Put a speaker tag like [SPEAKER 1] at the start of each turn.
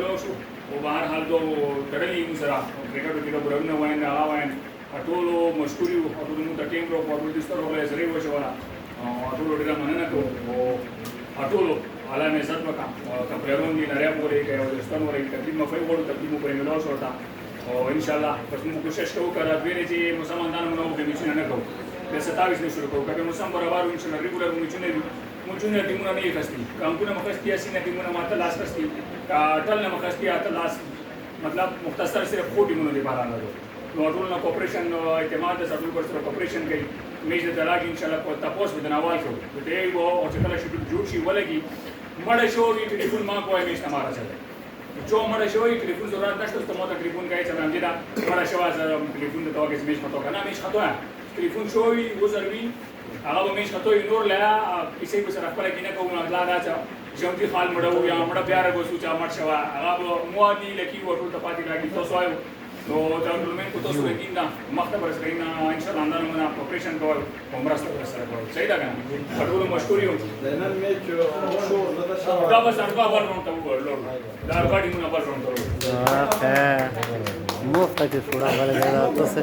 [SPEAKER 1] شو وبهر حال دو تړلې یو سره کرکټ کې د برونه وایي نه وایي ټول مشکوري او ټول موږ د ټیم ورو په دې ستر ولا زری وشولا ټول ډېر مننه کوم او ټول علا مې عزت وکړه کپلرون دي لري پورې کې او دستان ورې تقدیم مفای وړو تقدیم په ملو شو تا او ان شاء الله پس موږ کوشش کوو کړه دوی چې مسلمانان موږ به میچ نه کوو د 27 نه شروع کوو کله مسلمان برابر ان شاء الله ریګولر میچ نه مونږونه ټیمونه نه یې کامونه مخستی اسینه ټیمونه ماته لاس کستی ټل نه مخستی اته لاس مطلب مختصر صرف خو ټیمونه دی باران نو ټول نه کوپریشن اعتماد سره پر سره کوپریشن کوي میچ د دراګ ان شاء الله په تاسو د نوال شو ته یو او چې کله شو جوړ شي ولګي مړ شو وی ټلیفون ما کوی میچ تمہارا چلے جو مړ شو وی ټلیفون ضرورت نشته ته مو ته ټلیفون کوي چې باندې دا مړ شو از ټلیفون ته توګه میچ پتو کنه میچ خطو ټلیفون شو وی وزروی هغه میچ خطو نور لیا کسی کو سره خپل کې نه کوم اطلاع راځه ژوندۍ خال مړو یا مړ بیا راغوسو چې مړ شو هغه مو دی لکی ورته ته پاتې راګي تاسو وایو نو دا ټولمن کو تاسو وکیندا مخته پر سکرین ان شاء الله اندانو منا اپریشن کول عمرسته پر سره کول صحیح ده کنه ټول مشکور یو
[SPEAKER 2] نن میچ شو
[SPEAKER 1] دا بس اربع بال رونته وګورل دا اربع ټیمونه بال رونته
[SPEAKER 3] مفته کې شوړه غلې ده تاسو